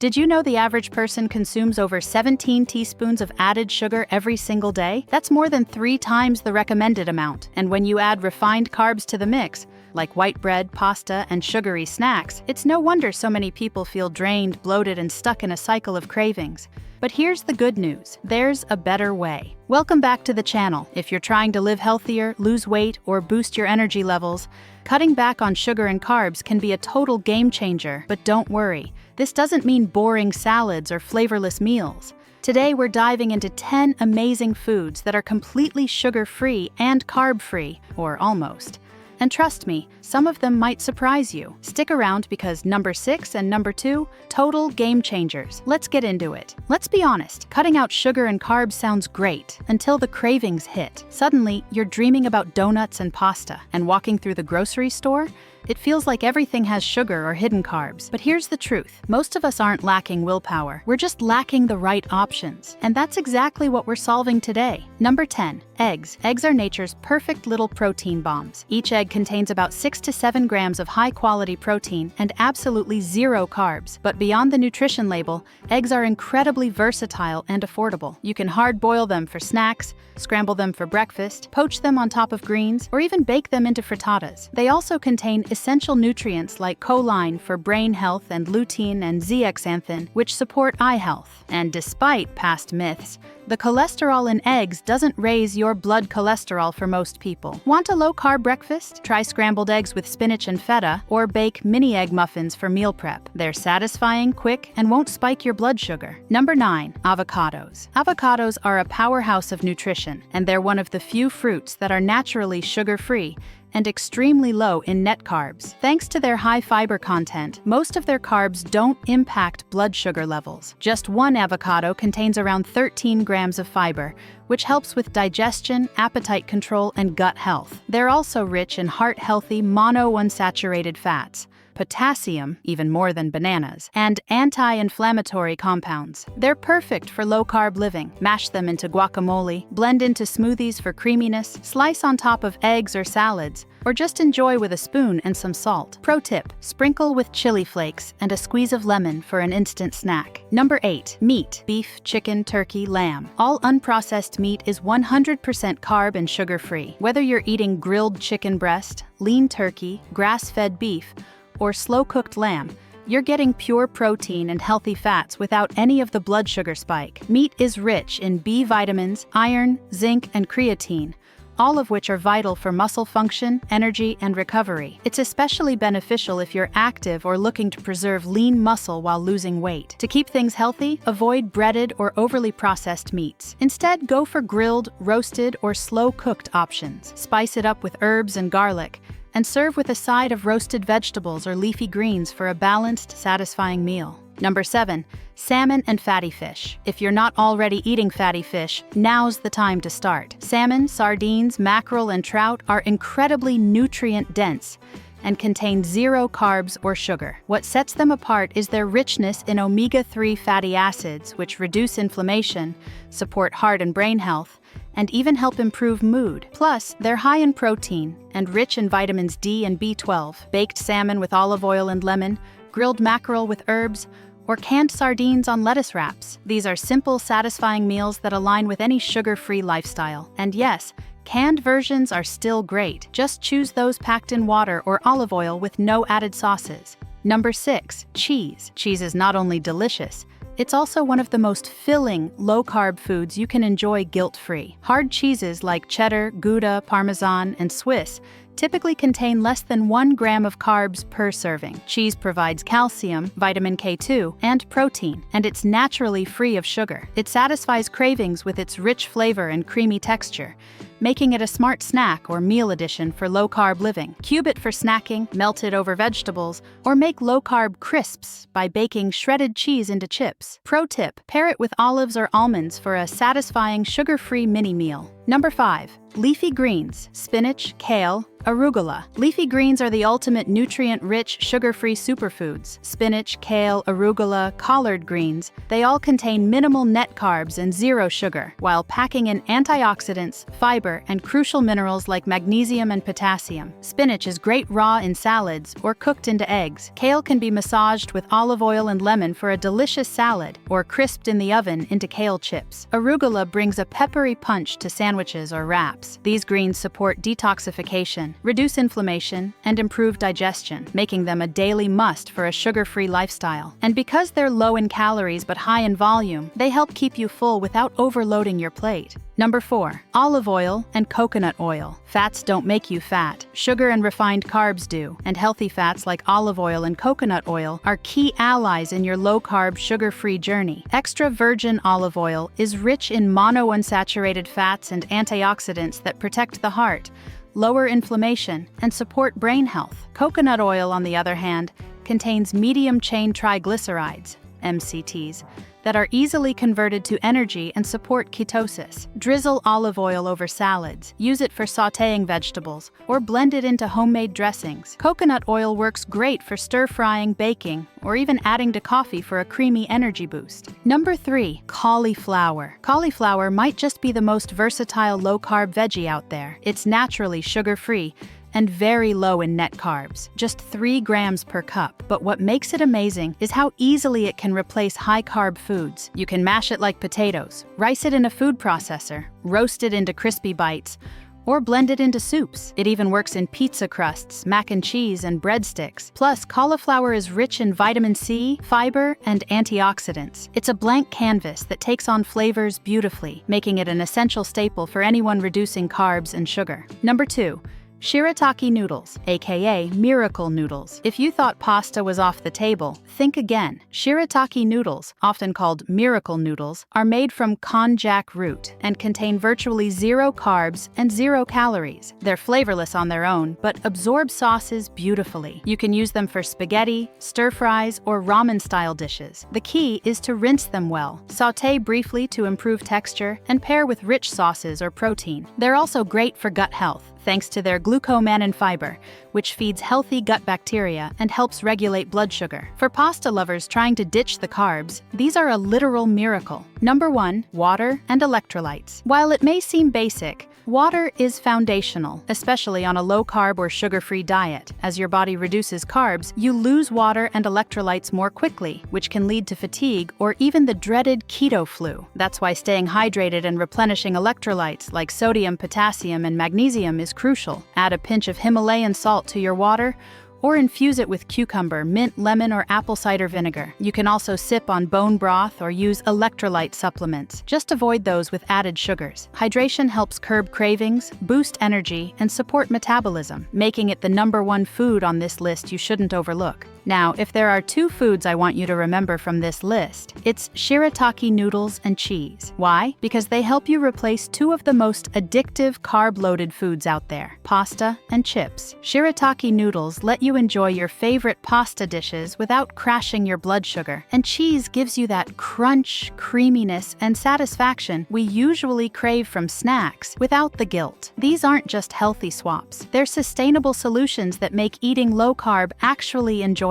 Did you know the average person consumes over 17 teaspoons of added sugar every single day? That's more than 3 times the recommended amount. And when you add refined carbs to the mix, like white bread, pasta, and sugary snacks, it's no wonder so many people feel drained, bloated, and stuck in a cycle of cravings. But here's the good news. There's a better way. Welcome back to the channel. If you're trying to live healthier, lose weight, or boost your energy levels, cutting back on sugar and carbs can be a total game changer. But don't worry, this doesn't mean boring salads or flavorless meals. Today we're diving into 10 amazing foods that are completely sugar-free and carb-free, or almost. And trust me, some of them might surprise you. Stick around because number 6 and number 2, total game changers. Let's get into it. Let's be honest, cutting out sugar and carbs sounds great until the cravings hit. Suddenly, you're dreaming about donuts and pasta, and walking through the grocery store, it feels like everything has sugar or hidden carbs. But here's the truth. Most of us aren't lacking willpower. We're just lacking the right options. And that's exactly what we're solving today. Number 10, eggs. Eggs are nature's perfect little protein bombs. Each egg contains about 6 to 7 grams of high-quality protein and absolutely 0 carbs. But beyond the nutrition label, eggs are incredibly versatile and affordable. You can hard-boil them for snacks, scramble them for breakfast, poach them on top of greens, or even bake them into frittatas. They also contain essential nutrients like choline for brain health and lutein and zeaxanthin, which support eye health. And despite past myths, the cholesterol in eggs doesn't raise your blood cholesterol for most people. Want a low-carb breakfast? Try scrambled eggs with spinach and feta, or bake mini egg muffins for meal prep. They're satisfying, quick, and won't spike your blood sugar. Number 9, avocados. Avocados are a powerhouse of nutrition, and they're one of the few fruits that are naturally sugar-free and extremely low in net carbs. Thanks to their high fiber content, most of their carbs don't impact blood sugar levels. Just one avocado contains around 13 grams of fiber, which helps with digestion, appetite control, and gut health. They're also rich in heart-healthy monounsaturated fats, potassium, even more than bananas, and anti-inflammatory compounds. They're perfect for low-carb living. Mash them into guacamole, blend into smoothies for creaminess, slice on top of eggs or salads, or just enjoy with a spoon and some salt. Pro tip, sprinkle with chili flakes and a squeeze of lemon for an instant snack. Number 8, meat. Beef, chicken, turkey, lamb. All unprocessed meat is 100% carb and sugar-free. Whether you're eating grilled chicken breast, lean turkey, grass-fed beef, or slow-cooked lamb, you're getting pure protein and healthy fats without any of the blood sugar spike. Meat is rich in B vitamins, iron, zinc, and creatine, all of which are vital for muscle function, energy, and recovery. It's especially beneficial if you're active or looking to preserve lean muscle while losing weight. To keep things healthy, avoid breaded or overly processed meats. Instead, go for grilled, roasted, or slow-cooked options. Spice it up with herbs and garlic, and serve with a side of roasted vegetables or leafy greens for a balanced, satisfying meal. Number 7, salmon and fatty fish. If you're not already eating fatty fish, now's the time to start. Salmon, sardines, mackerel, and trout are incredibly nutrient-dense and contain 0 carbs or sugar. What sets them apart is their richness in omega-3 fatty acids, which reduce inflammation, support heart and brain health, and even help improve mood. Plus, they're high in protein and rich in vitamins D and B12. Baked salmon with olive oil and lemon, grilled mackerel with herbs, or canned sardines on lettuce wraps. These are simple, satisfying meals that align with any sugar-free lifestyle. And yes, canned versions are still great. Just choose those packed in water or olive oil with no added sauces. Number 6, cheese. Cheese is not only delicious, it's also one of the most filling, low-carb foods you can enjoy guilt-free. Hard cheeses like cheddar, Gouda, Parmesan, and Swiss typically contain less than 1 gram of carbs per serving. Cheese provides calcium, vitamin K2, and protein, and it's naturally free of sugar. It satisfies cravings with its rich flavor and creamy texture, making it a smart snack or meal addition for low-carb living. Cube it for snacking, melt it over vegetables, or make low-carb crisps by baking shredded cheese into chips. Pro tip, pair it with olives or almonds for a satisfying sugar-free mini meal. Number 5. Leafy greens, spinach, kale, arugula. Leafy greens are the ultimate nutrient-rich, sugar-free superfoods. Spinach, kale, arugula, collard greens, they all contain minimal net carbs and zero sugar, while packing in antioxidants, fiber, and crucial minerals like magnesium and potassium. Spinach is great raw in salads or cooked into eggs. Kale can be massaged with olive oil and lemon for a delicious salad, or crisped in the oven into kale chips. Arugula brings a peppery punch to sandwiches or wraps. These greens support detoxification, reduce inflammation, and improve digestion, making them a daily must for a sugar-free lifestyle. And because they're low in calories but high in volume, they help keep you full without overloading your plate. Number 4. Olive oil and coconut oil. Fats don't make you fat. Sugar and refined carbs do, and healthy fats like olive oil and coconut oil are key allies in your low-carb, sugar-free journey. Extra virgin olive oil is rich in monounsaturated fats and antioxidants that protect the heart, lower inflammation, and support brain health. Coconut oil, on the other hand, contains medium-chain triglycerides, MCTs, that are easily converted to energy and support ketosis. Drizzle olive oil over salads, use it for sautéing vegetables, or blend it into homemade dressings. Coconut oil works great for stir-frying, baking, or even adding to coffee for a creamy energy boost. Number 3. Cauliflower. Cauliflower might just be the most versatile low-carb veggie out there. It's naturally sugar-free and very low in net carbs, just 3 grams per cup. But what makes it amazing is how easily it can replace high-carb foods. You can mash it like potatoes, rice it in a food processor, roast it into crispy bites, or blend it into soups. It even works in pizza crusts, mac and cheese, and breadsticks. Plus, cauliflower is rich in vitamin C, fiber, and antioxidants. It's a blank canvas that takes on flavors beautifully, making it an essential staple for anyone reducing carbs and sugar. Number 2. Shirataki noodles, aka miracle noodles. If you thought pasta was off the table, think again. Shirataki noodles, often called miracle noodles, are made from konjac root and contain virtually zero carbs and 0 calories. They're flavorless on their own, but absorb sauces beautifully. You can use them for spaghetti, stir-fries, or ramen-style dishes. The key is to rinse them well, sauté briefly to improve texture, and pair with rich sauces or protein. They're also great for gut health, thanks to their glucomannan fiber, which feeds healthy gut bacteria and helps regulate blood sugar. For pasta lovers trying to ditch the carbs, these are a literal miracle. Number 1. Water and electrolytes. While it may seem basic, water is foundational, especially on a low-carb or sugar-free diet. As your body reduces carbs, you lose water and electrolytes more quickly, which can lead to fatigue or even the dreaded keto flu. That's why staying hydrated and replenishing electrolytes like sodium, potassium, and magnesium is crucial. Add a pinch of Himalayan salt to your water, or infuse it with cucumber, mint, lemon, or apple cider vinegar. You can also sip on bone broth or use electrolyte supplements. Just avoid those with added sugars. Hydration helps curb cravings, boost energy, and support metabolism, making it the number 1 food on this list you shouldn't overlook. Now, if there are 2 foods I want you to remember from this list, it's shirataki noodles and cheese. Why? Because they help you replace 2 of the most addictive carb-loaded foods out there, pasta and chips. Shirataki noodles let you enjoy your favorite pasta dishes without crashing your blood sugar, and cheese gives you that crunch, creaminess, and satisfaction we usually crave from snacks without the guilt. These aren't just healthy swaps. They're sustainable solutions that make eating low-carb actually enjoyable.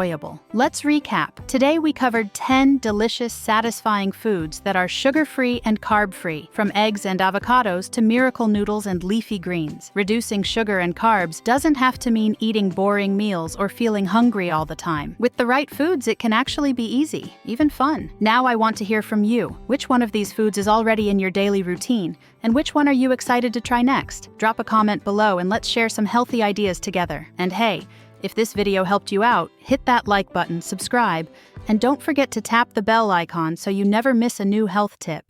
Let's recap. Today we covered 10 delicious, satisfying foods that are sugar-free and carb-free, from eggs and avocados to miracle noodles and leafy greens. Reducing sugar and carbs doesn't have to mean eating boring meals or feeling hungry all the time. With the right foods, it can actually be easy, even fun. Now I want to hear from you. Which one of these foods is already in your daily routine? And which one are you excited to try next? Drop a comment below and let's share some healthy ideas together. And hey, if this video helped you out, hit that like button, subscribe, and don't forget to tap the bell icon so you never miss a new health tip.